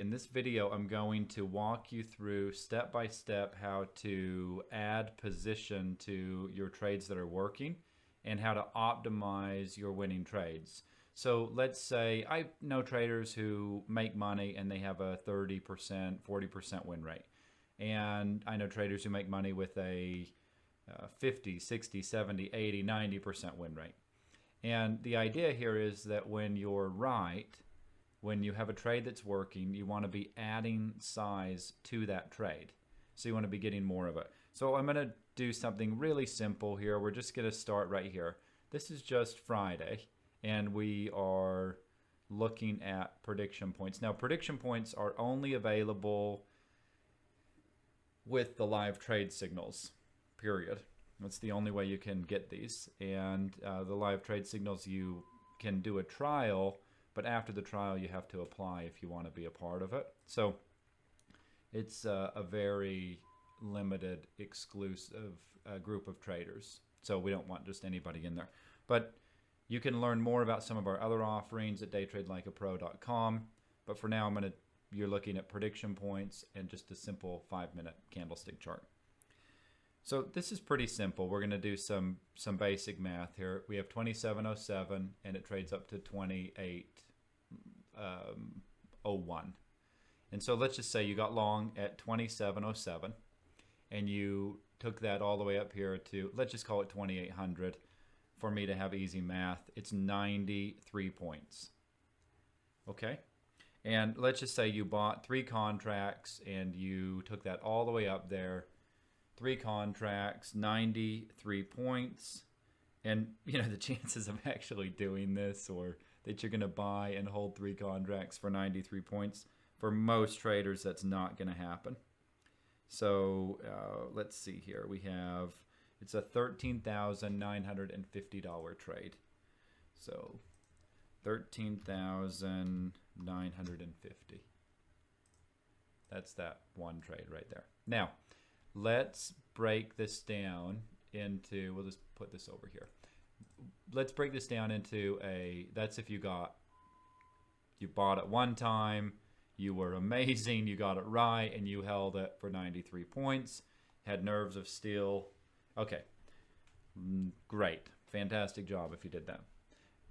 In this video, I'm going to walk you through step by step how to add position to your trades that are working and how to optimize your winning trades. So let's say I know traders who make money and they have a 30%, 40% win rate. And I know traders who make money with a 50, 60, 70, 80, 90% win rate. And the idea here is that when you're right, when you have a trade that's working, you want to be adding size to that trade. So you want to be getting more of it. So I'm going to do something really simple here. We're just going to start right here. This is just Friday, and we are looking at prediction points. Now, prediction points are only available with the live trade signals, period. That's the only way you can get these. And the live trade signals, you can do a trial, but after the trial you have to apply if you want to be a part of it. So it's a very limited, exclusive group of traders. So we don't want just anybody in there. But you can learn more about some of our other offerings at daytradelikeapro.com. But for now, you're looking at prediction points and just a simple 5-minute candlestick chart. So this is pretty simple. We're going to do some basic math here. We have 2707 and it trades up to 2801. And so let's just say you got long at 2707 and you took that all the way up here to, let's just call it 2800 for me to have easy math. It's 93 points. Okay? And let's just say you bought 3 contracts and you took that all the way up there. 3 contracts, 93 points. And you know, the chances of actually doing this, or that you're going to buy and hold 3 contracts for 93 points, for most traders that's not going to happen. So let's see here. We have, it's a $13,950 trade. So 13,950. That's that one trade right there. Now, let's break this down into, we'll just put this over here. Let's break this down into that's if you bought it one time, you were amazing, you got it right, and you held it for 93 points, had nerves of steel. Okay, great, fantastic job if you did that.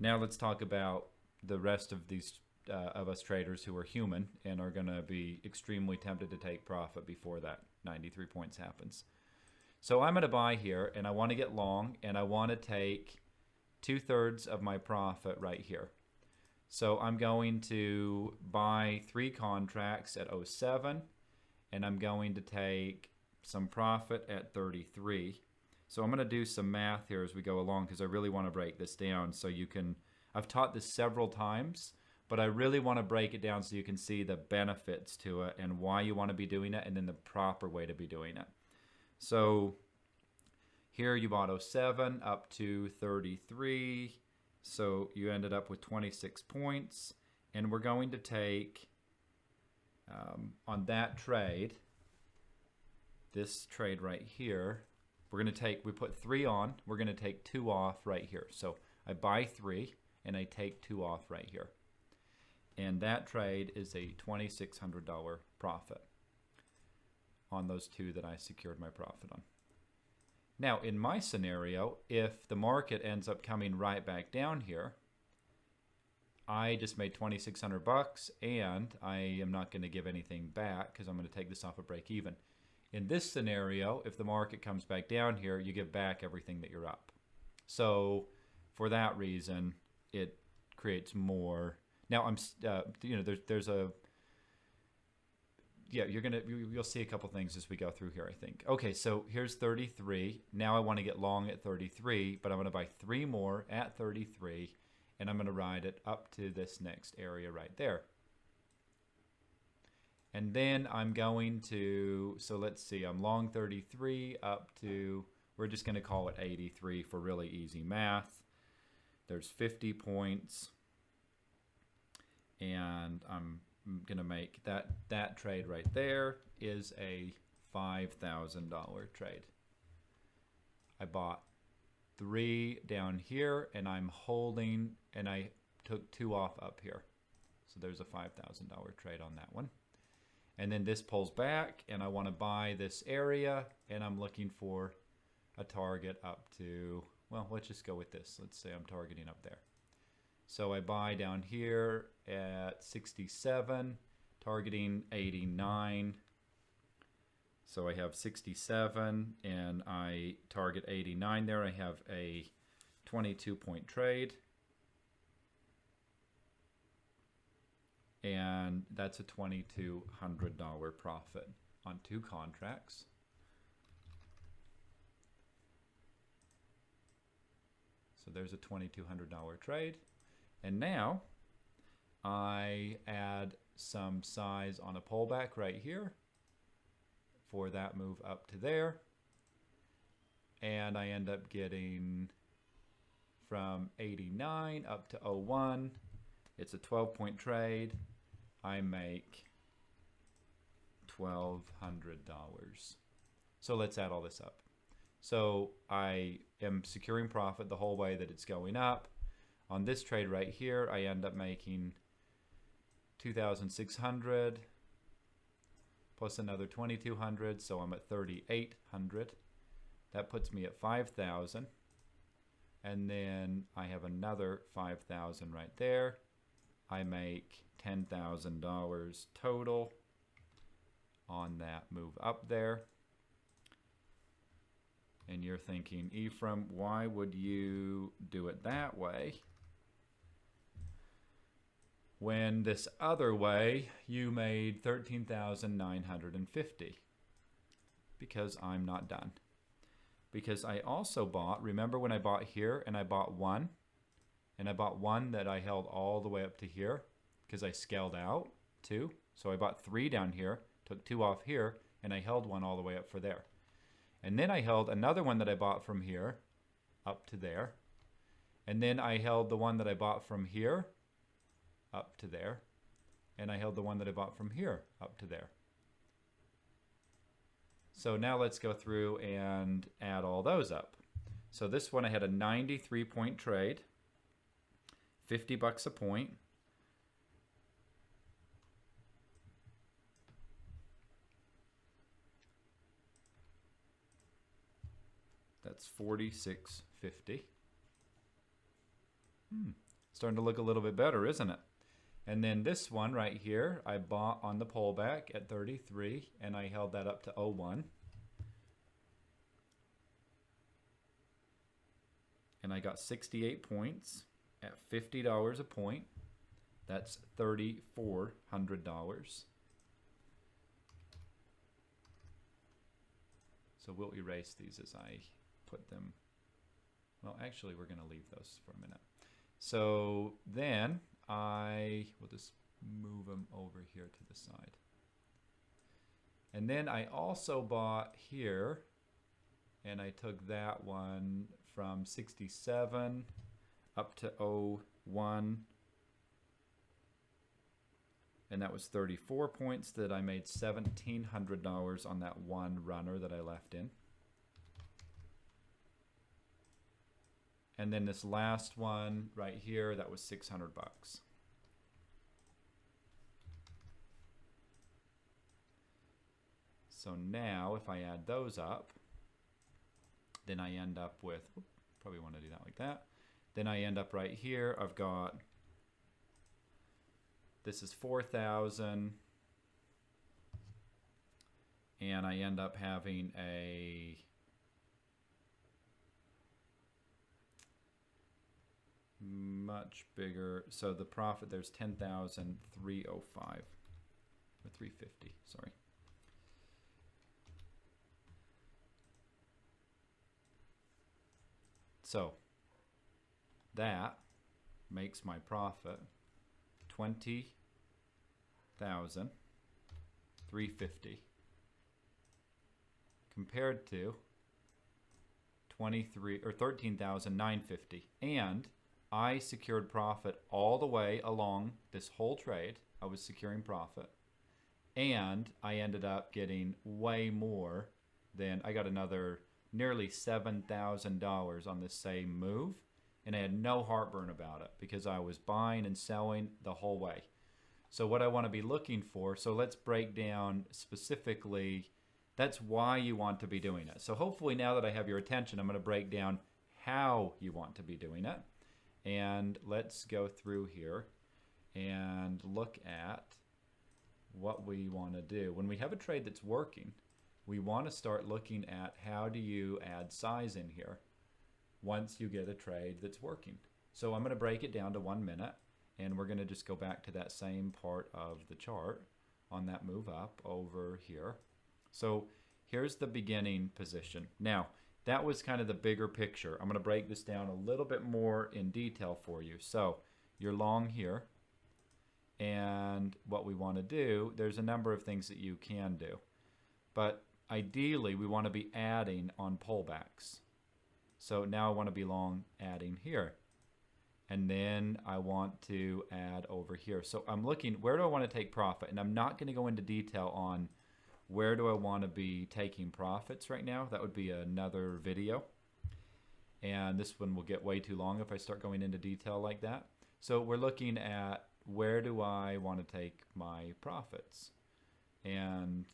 Now let's talk about the rest of these of us traders who are human and are going to be extremely tempted to take profit before that 93 points happens. So I'm going to buy here and I want to get long and I want to take 2/3 of my profit right here. So I'm going to buy 3 contracts at 07 and I'm going to take some profit at 33. So I'm going to do some math here as we go along because I really want to break this down so you can, I've taught this several times, but I really want to break it down so you can see the benefits to it and why you want to be doing it and then the proper way to be doing it. So here you bought 07 up to 33. So you ended up with 26 points. And we're going to take, on that trade, this trade right here, we're going to take, we put 3 on, we're going to take 2 off right here. So I buy 3 and I take 2 off right here. And that trade is a $2,600 profit on those 2 that I secured my profit on. Now, in my scenario, if the market ends up coming right back down here, I just made $2,600 and I am not going to give anything back because I'm going to take this off a break even. In this scenario, if the market comes back down here, you give back everything that you're up. So for that reason, it creates more. Now I'm, you know, there's a, yeah, you'll see a couple things as we go through here, I think. Okay, so here's 33. Now I want to get long at 33, but I'm going to buy 3 more at 33, and I'm going to ride it up to this next area right there. And then I'm going to, so let's see, I'm long 33 up to, we're just going to call it 83 for really easy math. There's 50 points. And I'm going to make that trade right there is a $5,000 trade. I bought 3 down here and I'm holding, and I took 2 off up here. So there's a $5,000 trade on that one. And then this pulls back and I want to buy this area and I'm looking for a target up to, well, let's just go with this. Let's say I'm targeting up there. So I buy down here at 67, targeting 89. So I have 67 and I target 89 there. I have a 22-point trade. And that's a $2,200 profit on 2 contracts. So there's a $2,200 trade. And now I add some size on a pullback right here for that move up to there. And I end up getting from 89 up to 01. It's a 12-point trade. I make $1,200. So let's add all this up. So I am securing profit the whole way that it's going up. On this trade right here, I end up making 2,600 plus another 2,200, so I'm at 3,800. That puts me at 5,000. And then I have another 5,000 right there. I make $10,000 total on that move up there. And you're thinking, Ephraim, why would you do it that way when this other way you made $13,950? Because I'm not done. Because I also bought, remember when I bought here and I bought one? And I bought one that I held all the way up to here because I scaled out 2. So I bought 3 down here, took 2 off here, and I held one all the way up for there. And then I held another one that I bought from here up to there. And then I held the one that I bought from here up to there. And I held the one that I bought from here up to there. So now let's go through and add all those up. So this one I had a 93-point trade, $50 a point. That's $46.50. Starting to look a little bit better, isn't it? And then this one right here, I bought on the pullback at 33, and I held that up to 01. And I got 68 points at $50 a point. That's $3,400. So we'll erase these as I put them. Well, actually, we're going to leave those for a minute. So then I will just move them over here to the side. And then I also bought here, and I took that one from 67 up to 01. And that was 34 points that I made $1,700 on that one runner that I left in. And then this last one right here, that was $600. So now if I add those up, then I end up with, probably want to do that like that. Then I end up right here, I've got, this is 4,000. And I end up having a much bigger, so the profit there's 10,305 or 350, sorry. So that makes my profit 20,350 compared to 13,950, and I secured profit all the way along this whole trade. I was securing profit, and I ended up getting way more than, I got another nearly $7,000 on the same move, and I had no heartburn about it because I was buying and selling the whole way. So what I want to be looking for, so let's break down specifically, that's why you want to be doing it. So hopefully now that I have your attention, I'm going to break down how you want to be doing it. And let's go through here and look at what we want to do. When we have a trade that's working, we want to start looking at how do you add size in here once you get a trade that's working. So I'm going to break it down to 1 minute, and we're going to just go back to that same part of the chart on that move up over here. So here's the beginning position. Now, that was kind of the bigger picture. I'm going to break this down a little bit more in detail for you. So you're long here, and what we want to do, there's a number of things that you can do. But ideally, we want to be adding on pullbacks. So now I want to be long adding here. And then I want to add over here. So I'm looking, where do I want to take profit? And I'm not going to go into detail on where do I want to be taking profits right now. That would be another video. And this one will get way too long if I start going into detail like that. So we're looking at where do I want to take my profits. And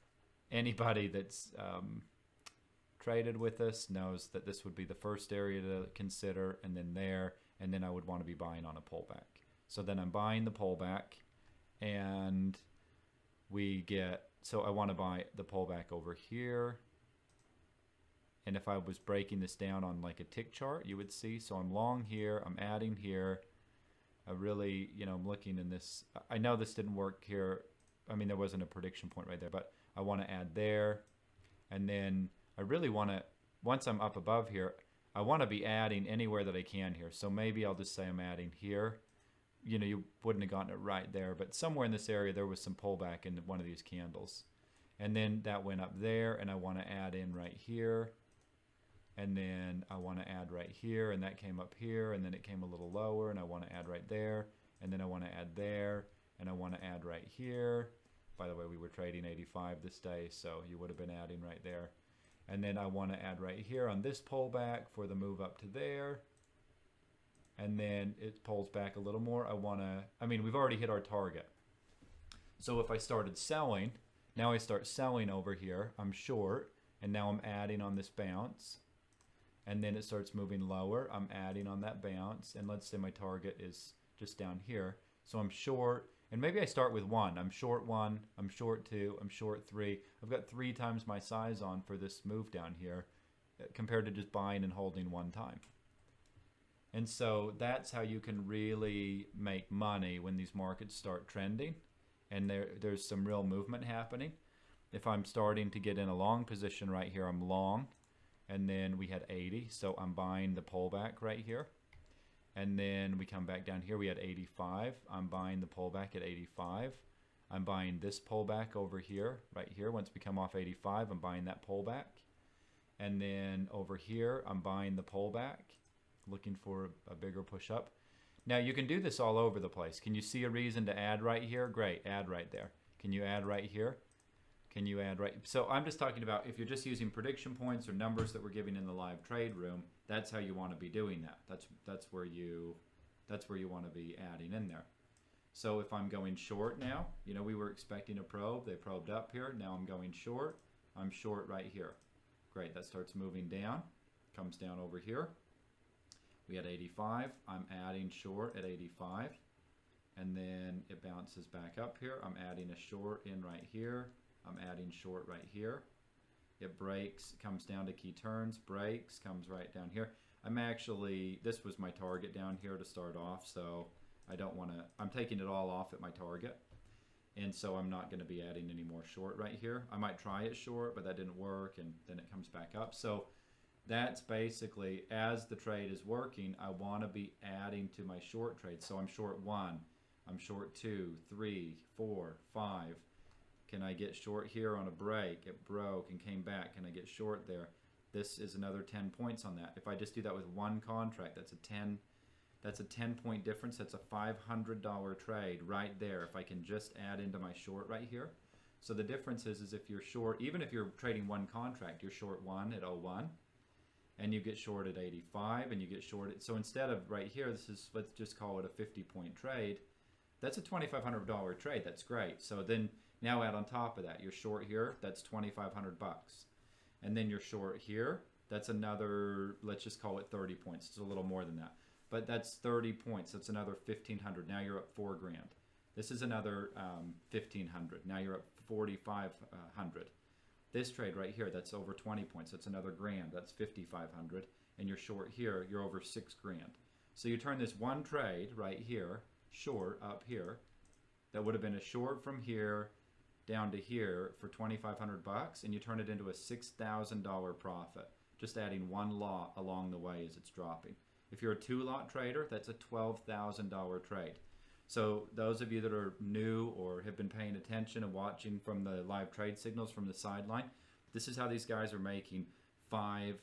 anybody that's traded with us knows that this would be the first area to consider, and then there, and then I would want to be buying on a pullback. So then I'm buying the pullback, and we get, so I want to buy the pullback over here. And if I was breaking this down on like a tick chart, you would see, so I'm long here, I'm adding here. I really, you know, I'm looking in this, I know this didn't work here. I mean, there wasn't a prediction point right there, but I want to add there. And then I really want to, once I'm up above here, I want to be adding anywhere that I can here. So maybe I'll just say I'm adding here. You know, you wouldn't have gotten it right there, but somewhere in this area there was some pullback in one of these candles. And then that went up there, and I want to add in right here. And then I want to add right here, and that came up here, and then it came a little lower, and I want to add right there. And then I want to add there, and I want to add right here. By the way, we were trading 85 this day, so you would have been adding right there. And then I want to add right here on this pullback for the move up to there. And then it pulls back a little more. I mean, we've already hit our target. So if I started selling, now I start selling over here, I'm short, and now I'm adding on this bounce. And then it starts moving lower, I'm adding on that bounce. And let's say my target is just down here. So I'm short, and maybe I start with 1. I'm short 1, I'm short 2, I'm short 3. I've got 3 times my size on for this move down here compared to just buying and holding 1 time. And so that's how you can really make money when these markets start trending and there's some real movement happening. If I'm starting to get in a long position right here, I'm long, and then we had 80, so I'm buying the pullback right here. And then we come back down here, we had 85. I'm buying the pullback at 85. I'm buying this pullback over here, right here. Once we come off 85, I'm buying that pullback. And then over here, I'm buying the pullback, looking for a bigger push up. Now you can do this all over the place. Can you see a reason to add right here? Great, add right there. Can you add right here? Can you add right? So I'm just talking about if you're just using prediction points or numbers that we're giving in the live trade room, that's how you want to be doing that. That's where you want to be adding in there. So if I'm going short now, you know, we were expecting a probe. They probed up here. Now I'm going short. I'm short right here. Great, that starts moving down. Comes down over here. We had 85. I'm adding short at 85. And then it bounces back up here. I'm adding a short in right here. I'm adding short right here. It breaks, comes down to key turns, breaks, comes right down here. This was my target down here to start off, so I don't want to, I'm taking it all off at my target. And so I'm not going to be adding any more short right here. I might try it short, but that didn't work, and then it comes back up. So that's basically, as the trade is working, I want to be adding to my short trade. So I'm short 1, I'm short 2, 3, 4, 5. Can I get short here on a break? It broke and came back. Can I get short there? This is another 10 points on that. If I just do that with 1 contract, that's a 10-point difference. That's a $500 trade right there if I can just add into my short right here. So the difference is if you're short, even if you're trading 1 contract, you're short 1 at 01, and you get short at 85, and you get short at, so instead of right here, let's just call it a 50-point trade. That's a $2,500 trade. That's great. So then now add on top of that, you're short here, that's 2,500 bucks. And then you're short here, that's another, let's just call it 30 points. It's a little more than that. But that's 30 points. That's another 1,500. Now you're up $4 grand. This is another 1,500. Now you're up 4,500. This trade right here, that's over 20 points. That's another grand. That's 5,500. And you're short here, you're over 6 grand. So you turn this one trade right here, short up here, that would have been a short from here down to here for 2,500 bucks, and you turn it into a $6,000 profit, just adding one lot along the way as it's dropping. If you're a 2-lot trader, that's a $12,000 trade. So those of you that are new or have been paying attention and watching from the live trade signals from the sideline, this is how these guys are making $5,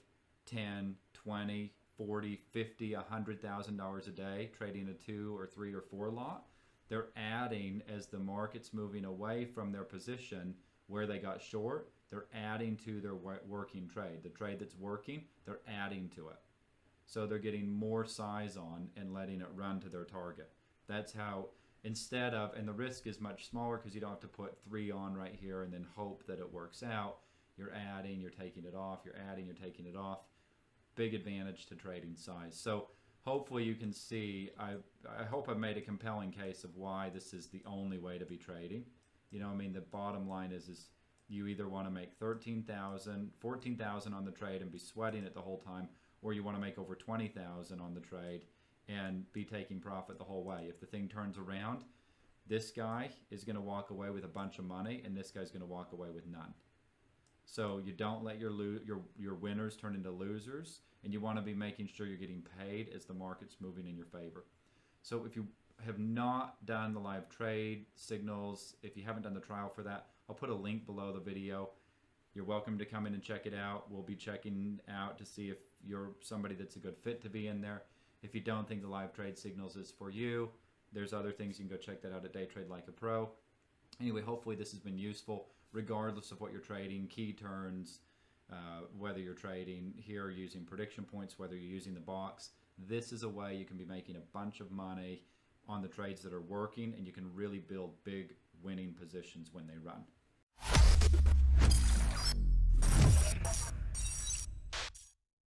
$10, $20, $40, $50, $100,000 a day trading a 2 or 3 or 4 lot. They're adding, as the market's moving away from their position where they got short, they're adding to their working trade. The trade that's working, they're adding to it. So they're getting more size on and letting it run to their target. That's how, instead of, and the risk is much smaller because you don't have to put 3 on right here and then hope that it works out. You're adding, you're taking it off, you're adding, you're taking it off. Big advantage to trading size. So hopefully you can see, I hope I've made a compelling case of why this is the only way to be trading. You know, I mean, the bottom line is you either want to make 13,000, 14,000 on the trade and be sweating it the whole time, or you want to make over 20,000 on the trade and be taking profit the whole way. If the thing turns around, this guy is going to walk away with a bunch of money, and this guy's going to walk away with none. So you don't let your winners turn into losers, and you want to be making sure you're getting paid as the market's moving in your favor. So if you have not done the live trade signals, if you haven't done the trial for that, I'll put a link below the video. You're welcome to come in and check it out. We'll be checking out to see if you're somebody that's a good fit to be in there. If you don't think the live trade signals is for you, there's other things. You can go check that out at Day Trade Like a Pro. Anyway, hopefully this has been useful, regardless of what you're trading, key turns, whether you're trading here using prediction points, whether you're using the box. This is a way you can be making a bunch of money on the trades that are working, and you can really build big winning positions when they run.